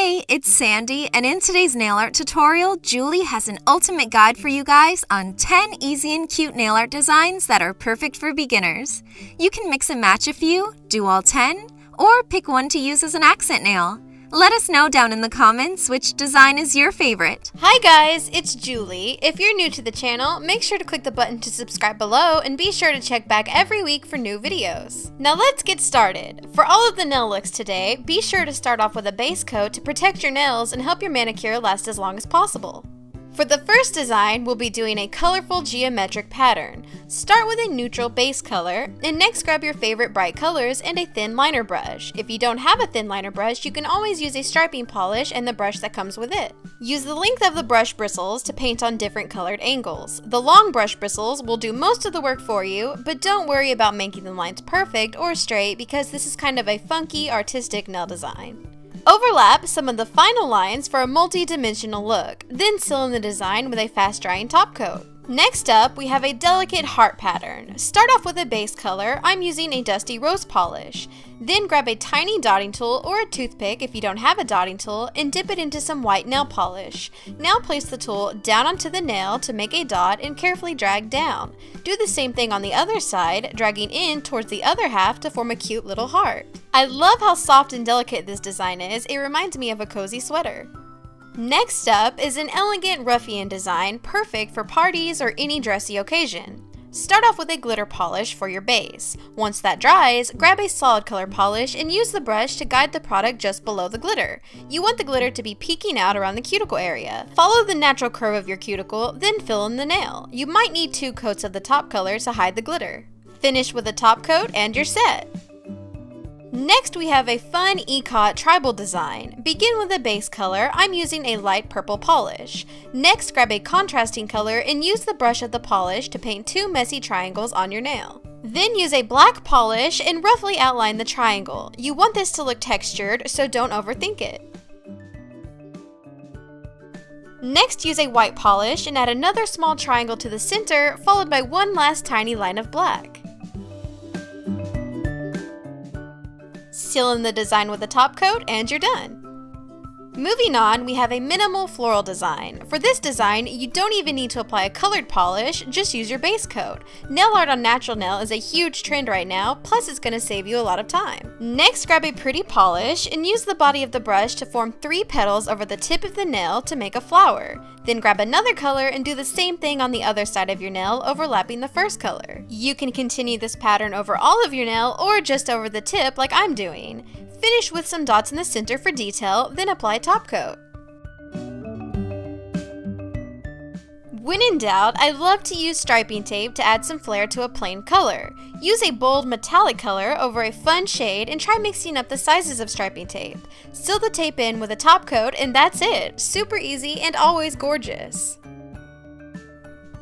Hey, it's Sandy, and in today's nail art tutorial, Julie has an ultimate guide for you guys on 10 easy and cute nail art designs that are perfect for beginners. You can mix and match a few, do all 10, or pick one to use as an accent nail. Let us know down in the comments which design is your favorite. Hi guys, it's Julie. If you're new to the channel, make sure to click the button to subscribe below and be sure to check back every week for new videos. Now let's get started. For all of the nail looks today, be sure to start off with a base coat to protect your nails and help your manicure last as long as possible. For the first design, we'll be doing a colorful geometric pattern. Start with a neutral base color, and next grab your favorite bright colors and a thin liner brush. If you don't have a thin liner brush, you can always use a striping polish and the brush that comes with it. Use the length of the brush bristles to paint on different colored angles. The long brush bristles will do most of the work for you, but don't worry about making the lines perfect or straight because this is kind of a funky, artistic nail design. Overlap some of the final lines for a multi-dimensional look, then seal in the design with a fast-drying top coat. Next up, we have a delicate heart pattern. Start off with a base color. I'm using a dusty rose polish. Then grab a tiny dotting tool or a toothpick if you don't have a dotting tool and dip it into some white nail polish. Now place the tool down onto the nail to make a dot and carefully drag down. Do the same thing on the other side, dragging in towards the other half to form a cute little heart. I love how soft and delicate this design is. It reminds me of a cozy sweater. Next up is an elegant ruffian design, perfect for parties or any dressy occasion. Start off with a glitter polish for your base. Once that dries, grab a solid color polish and use the brush to guide the product just below the glitter. You want the glitter to be peeking out around the cuticle area. Follow the natural curve of your cuticle, then fill in the nail. You might need 2 coats of the top color to hide the glitter. Finish with a top coat and you're set. Next, we have a fun ikat tribal design. Begin with a base color. I'm using a light purple polish. Next, grab a contrasting color and use the brush of the polish to paint 2 messy triangles on your nail. Then use a black polish and roughly outline the triangle. You want this to look textured, so don't overthink it. Next, use a white polish and add another small triangle to the center, followed by one last tiny line of black. Seal in the design with a top coat and you're done. Moving on, we have a minimal floral design. For this design, you don't even need to apply a colored polish, just use your base coat. Nail art on natural nail is a huge trend right now, plus it's going to save you a lot of time. Next, grab a pretty polish and use the body of the brush to form 3 petals over the tip of the nail to make a flower. Then grab another color and do the same thing on the other side of your nail, overlapping the first color. You can continue this pattern over all of your nail or just over the tip like I'm doing. Finish with some dots in the center for detail, then apply top coat. When in doubt, I love to use striping tape to add some flair to a plain color. Use a bold metallic color over a fun shade and try mixing up the sizes of striping tape. Seal the tape in with a top coat and that's it. Super easy and always gorgeous.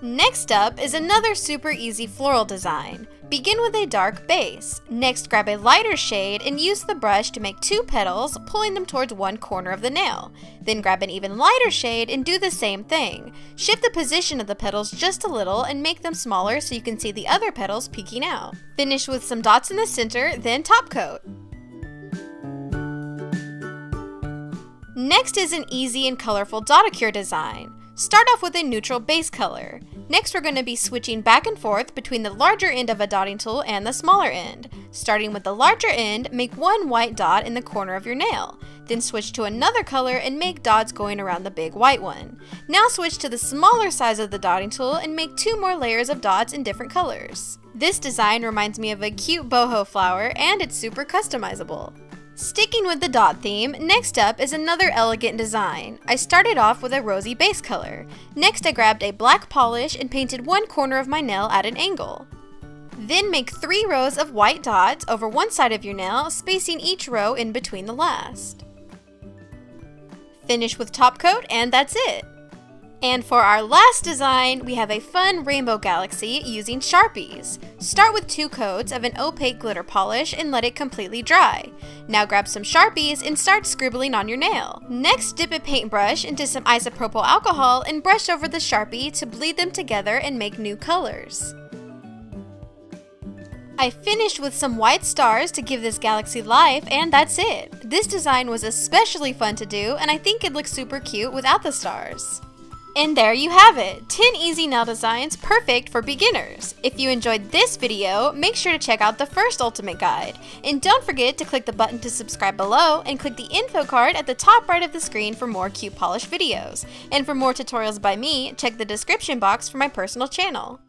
Next up is another super easy floral design. Begin with a dark base. Next, grab a lighter shade and use the brush to make 2 petals, pulling them towards one corner of the nail. Then grab an even lighter shade and do the same thing. Shift the position of the petals just a little and make them smaller so you can see the other petals peeking out. Finish with some dots in the center, then top coat. Next is an easy and colorful Dotacure design. Start off with a neutral base color. Next, we're going to be switching back and forth between the larger end of a dotting tool and the smaller end. Starting with the larger end, make 1 white dot in the corner of your nail. Then switch to another color and make dots going around the big white one. Now switch to the smaller size of the dotting tool and make 2 more layers of dots in different colors. This design reminds me of a cute boho flower and it's super customizable. Sticking with the dot theme, next up is another elegant design. I started off with a rosy base color. Next, I grabbed a black polish and painted 1 corner of my nail at an angle. Then make 3 rows of white dots over one side of your nail, spacing each row in between the last. Finish with top coat and that's it. And for our last design, we have a fun rainbow galaxy using Sharpies. Start with 2 coats of an opaque glitter polish and let it completely dry. Now grab some Sharpies and start scribbling on your nail. Next, dip a paintbrush into some isopropyl alcohol and brush over the Sharpie to bleed them together and make new colors. I finished with some white stars to give this galaxy life, and that's it. This design was especially fun to do, and I think it looks super cute without the stars. And there you have it, 10 easy nail designs perfect for beginners. If you enjoyed this video, make sure to check out the first Ultimate Guide. And don't forget to click the button to subscribe below and click the info card at the top right of the screen for more cute polish videos. And for more tutorials by me, check the description box for my personal channel.